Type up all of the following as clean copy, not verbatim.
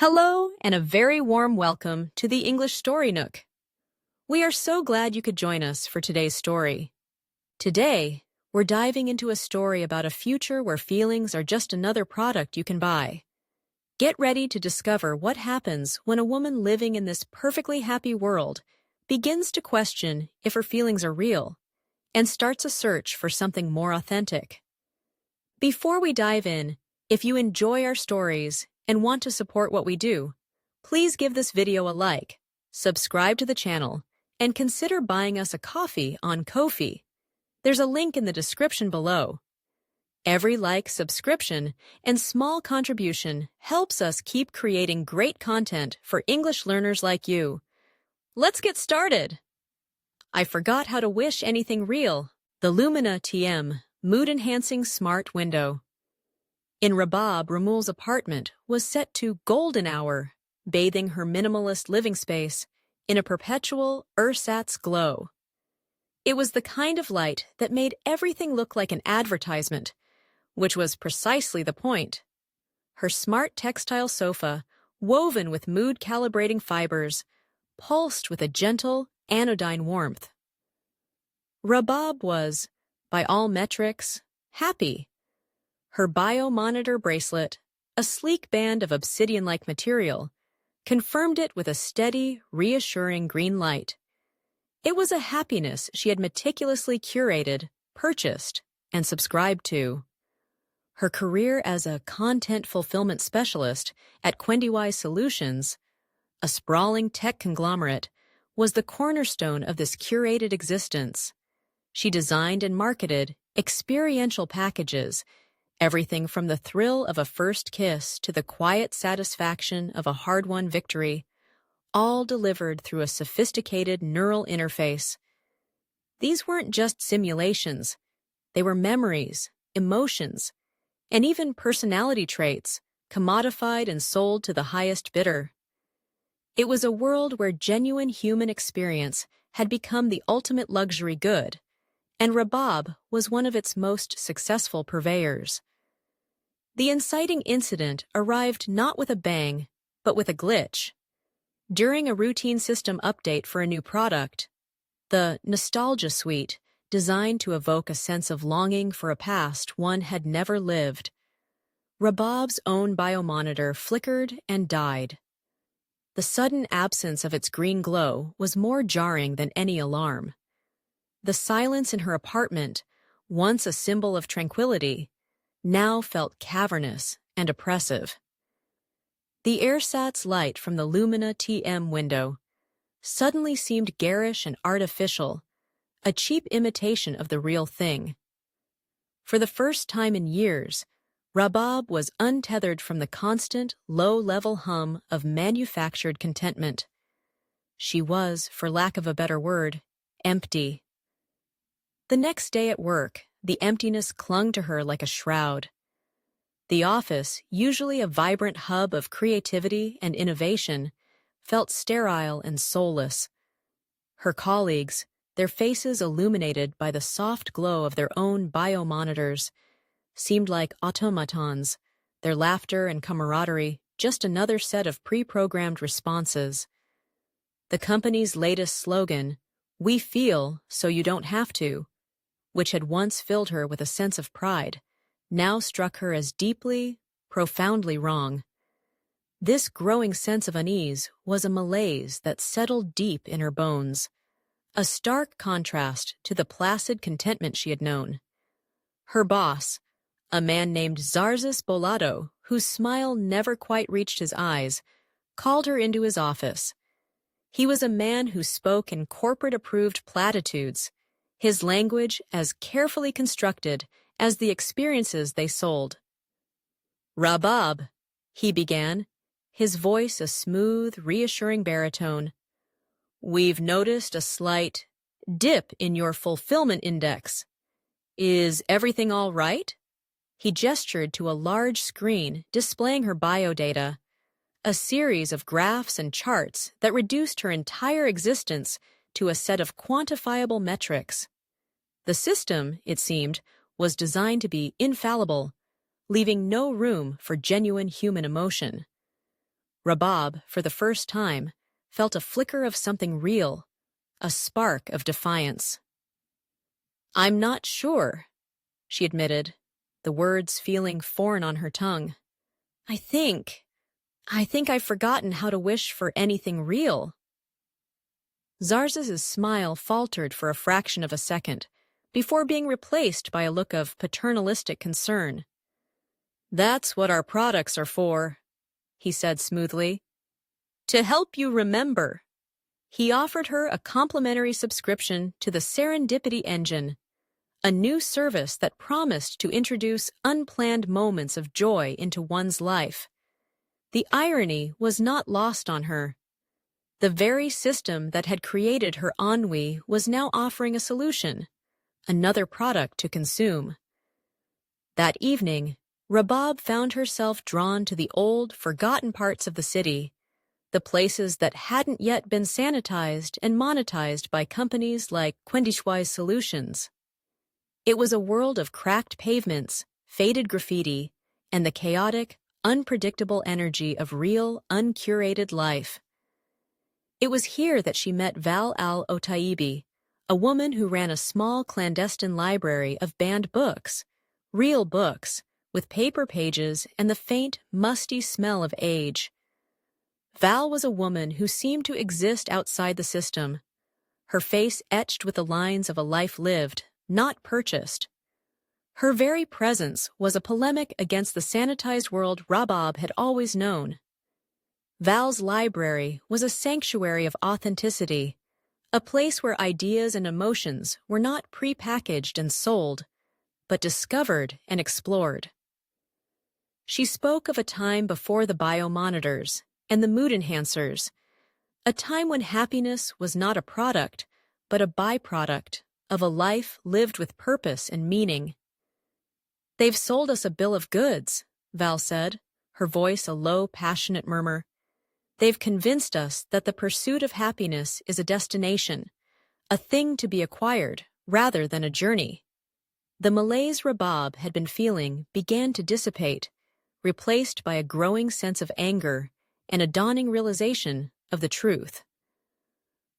Hello, and a very warm welcome to the English Story Nook. We are so glad you could join us for today's story. Today, we're diving into a story about a future where feelings are just another product you can buy. Get ready to discover what happens when a woman living in this perfectly happy world begins to question if her feelings are real and starts a search for something more authentic. Before we dive in, if you enjoy our stories and want to support what we do, please give this video a like, subscribe to the channel, and consider buying us a coffee on Ko-fi. There's a link in the description below. Every like, subscription, and small contribution helps us keep creating great content for English learners like you. Let's get started! I forgot how to wish anything real. The Lumina TM Mood-Enhancing Smart Window. In Rabab, Ramul's apartment was set to golden hour, bathing her minimalist living space in a perpetual ersatz glow. It was the kind of light that made everything look like an advertisement, which was precisely the point. Her smart textile sofa, woven with mood-calibrating fibers, pulsed with a gentle, anodyne warmth. Rabab was, by all metrics, happy. Her biomonitor bracelet, a sleek band of obsidian-like material, confirmed it with a steady, reassuring green light. It was a happiness she had meticulously curated, purchased, and subscribed to. Her career as a content fulfillment specialist at Quendywise Solutions, a sprawling tech conglomerate, was the cornerstone of this curated existence. She designed and marketed experiential packages, everything from the thrill of a first kiss to the quiet satisfaction of a hard-won victory, all delivered through a sophisticated neural interface. These weren't just simulations. They were memories, emotions, and even personality traits, commodified and sold to the highest bidder. It was a world where genuine human experience had become the ultimate luxury good, and Rabab was one of its most successful purveyors. The inciting incident arrived not with a bang, but with a glitch. During a routine system update for a new product, the Nostalgia Suite, designed to evoke a sense of longing for a past one had never lived, Rabab's own biomonitor flickered and died. The sudden absence of its green glow was more jarring than any alarm. The silence in her apartment, once a symbol of tranquility, now felt cavernous and oppressive. The ersatz light from the Lumina TM window suddenly seemed garish and artificial, a cheap imitation of the real thing. For the first time in years, Rabab was untethered from the constant, low-level hum of manufactured contentment. She was, for lack of a better word, empty. The next day at work, the emptiness clung to her like a shroud. The office, usually a vibrant hub of creativity and innovation, felt sterile and soulless. Her colleagues, their faces illuminated by the soft glow of their own biomonitors, seemed like automatons, their laughter and camaraderie just another set of pre-programmed responses. The company's latest slogan, "We feel so you don't have to," which had once filled her with a sense of pride, now struck her as deeply, profoundly wrong. This growing sense of unease was a malaise that settled deep in her bones, a stark contrast to the placid contentment she had known. Her boss, a man named Zarzis Bolado, whose smile never quite reached his eyes, called her into his office. He was a man who spoke in corporate-approved platitudes, his language as carefully constructed as the experiences they sold. "Rabab," he began, his voice a smooth, reassuring baritone, "we've noticed a slight dip in your fulfillment index. Is everything all right?" He gestured to a large screen displaying her biodata, a series of graphs and charts that reduced her entire existence to a set of quantifiable metrics. The system, it seemed, was designed to be infallible, leaving no room for genuine human emotion. Rabab, for the first time, felt a flicker of something real, a spark of defiance. "I'm not sure," she admitted, the words feeling foreign on her tongue. I think I've forgotten how to wish for anything real." Zarzas's smile faltered for a fraction of a second, before being replaced by a look of paternalistic concern. "That's what our products are for," he said smoothly. "To help you remember." He offered her a complimentary subscription to the Serendipity Engine, a new service that promised to introduce unplanned moments of joy into one's life. The irony was not lost on her. The very system that had created her ennui was now offering a solution, another product to consume. That evening, Rabab found herself drawn to the old, forgotten parts of the city, the places that hadn't yet been sanitized and monetized by companies like Englishwise Solutions. It was a world of cracked pavements, faded graffiti, and the chaotic, unpredictable energy of real, uncurated life. It was here that she met Val al-Otaibi, a woman who ran a small clandestine library of banned books, real books, with paper pages and the faint, musty smell of age. Val was a woman who seemed to exist outside the system, her face etched with the lines of a life lived, not purchased. Her very presence was a polemic against the sanitized world Rabab had always known. Val's library was a sanctuary of authenticity, a place where ideas and emotions were not prepackaged and sold, but discovered and explored. She spoke of a time before the biomonitors and the mood enhancers, a time when happiness was not a product, but a byproduct of a life lived with purpose and meaning. "They've sold us a bill of goods," Val said, her voice a low, passionate murmur. "They've convinced us that the pursuit of happiness is a destination, a thing to be acquired, rather than a journey." The malaise Rabab had been feeling began to dissipate, replaced by a growing sense of anger and a dawning realization of the truth.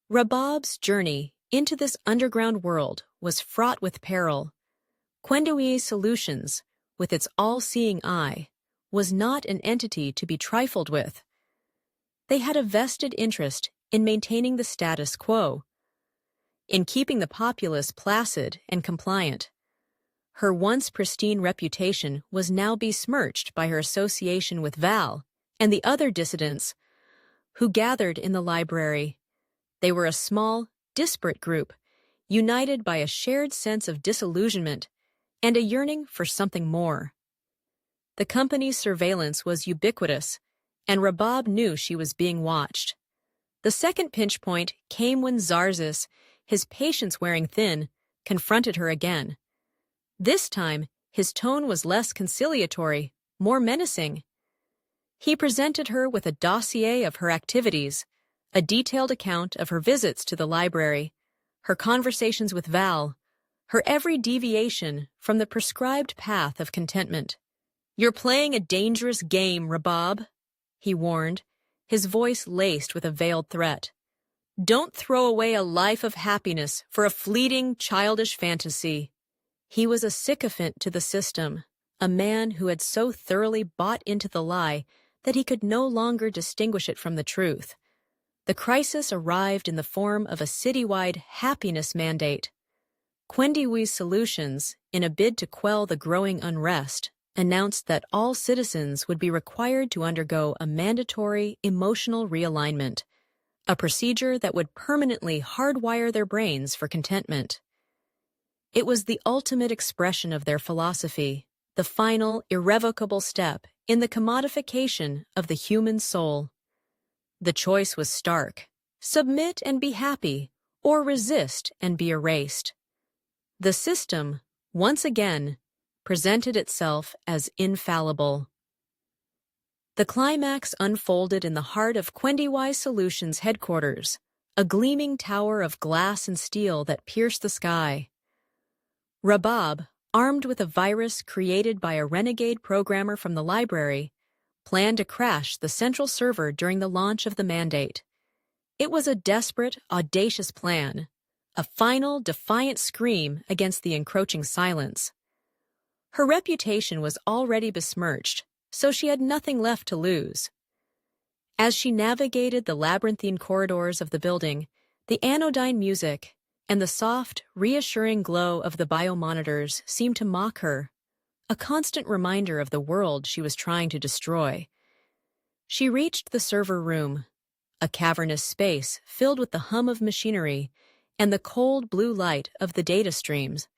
Rabab's journey into this underground world was fraught with peril. Englishwise Solutions, with its all-seeing eye, was not an entity to be trifled with. They had a vested interest in maintaining the status quo, in keeping the populace placid and compliant. Her once pristine reputation was now besmirched by her association with Val and the other dissidents who gathered in the library. They were a small, disparate group, united by a shared sense of disillusionment and a yearning for something more. The company's surveillance was ubiquitous, and Rabab knew she was being watched. The second pinch point came when Zarzas, his patience wearing thin, confronted her again. This time, his tone was less conciliatory, more menacing. He presented her with a dossier of her activities, a detailed account of her visits to the library, her conversations with Val, her every deviation from the prescribed path of contentment. "You're playing a dangerous game, Rabab," he warned, his voice laced with a veiled threat. "Don't throw away a life of happiness for a fleeting, childish fantasy." He was a sycophant to the system, a man who had so thoroughly bought into the lie that he could no longer distinguish it from the truth. The crisis arrived in the form of a citywide happiness mandate. Englishwise Solutions, in a bid to quell the growing unrest, announced that all citizens would be required to undergo a mandatory emotional realignment, a procedure that would permanently hardwire their brains for contentment. It was the ultimate expression of their philosophy, the final, irrevocable step in the commodification of the human soul. The choice was stark: submit and be happy, or resist and be erased. The system, once again, presented itself as infallible. The climax unfolded in the heart of Englishwise Solutions headquarters, a gleaming tower of glass and steel that pierced the sky. Rabab, armed with a virus created by a renegade programmer from the library, planned to crash the central server during the launch of the mandate. It was a desperate, audacious plan, a final, defiant scream against the encroaching silence. Her reputation was already besmirched, so she had nothing left to lose. As she navigated the labyrinthine corridors of the building, the anodyne music and the soft, reassuring glow of the biomonitors seemed to mock her, a constant reminder of the world she was trying to destroy. She reached the server room, a cavernous space filled with the hum of machinery and the cold blue light of the data streams.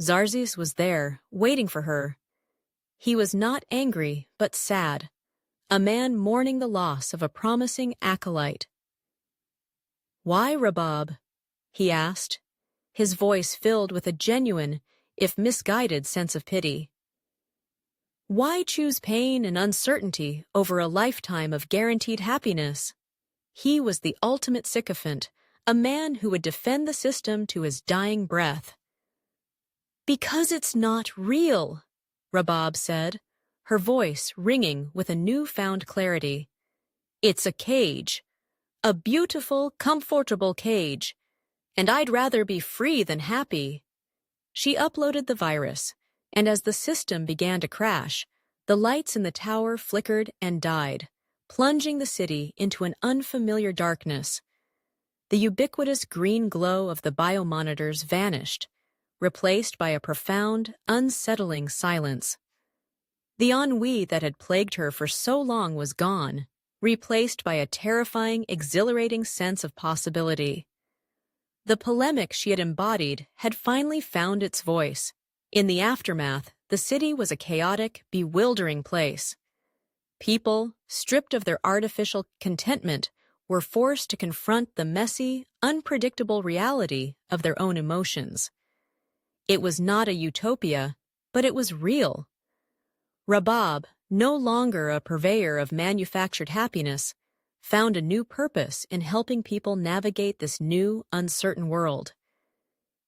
Xarzes was there, waiting for her. He was not angry, but sad, a man mourning the loss of a promising acolyte. "Why, Rabab?" he asked, his voice filled with a genuine, if misguided, sense of pity. "Why choose pain and uncertainty over a lifetime of guaranteed happiness?" He was the ultimate sycophant, a man who would defend the system to his dying breath. "Because it's not real," Rabab said, her voice ringing with a newfound clarity. "It's a cage, a beautiful, comfortable cage, and I'd rather be free than happy." She uploaded the virus, and as the system began to crash, the lights in the tower flickered and died, plunging the city into an unfamiliar darkness. The ubiquitous green glow of the biomonitors vanished, replaced by a profound, unsettling silence. The ennui that had plagued her for so long was gone, replaced by a terrifying, exhilarating sense of possibility. The polemic she had embodied had finally found its voice. In the aftermath, the city was a chaotic, bewildering place. People, stripped of their artificial contentment, were forced to confront the messy, unpredictable reality of their own emotions. It was not a utopia, but it was real. Rabab, no longer a purveyor of manufactured happiness, found a new purpose in helping people navigate this new, uncertain world.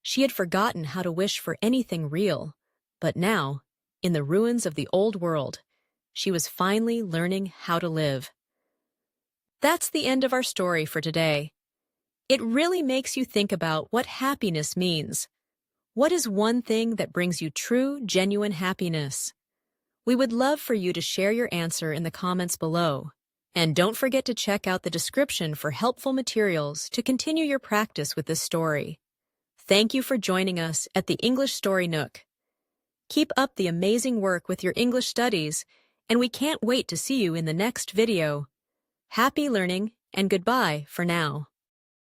She had forgotten how to wish for anything real, but now, in the ruins of the old world, she was finally learning how to live. That's the end of our story for today. It really makes you think about what happiness means. What is one thing that brings you true, genuine happiness? We would love for you to share your answer in the comments below. And don't forget to check out the description for helpful materials to continue your practice with this story. Thank you for joining us at the English Story Nook. Keep up the amazing work with your English studies, and we can't wait to see you in the next video. Happy learning, and goodbye for now.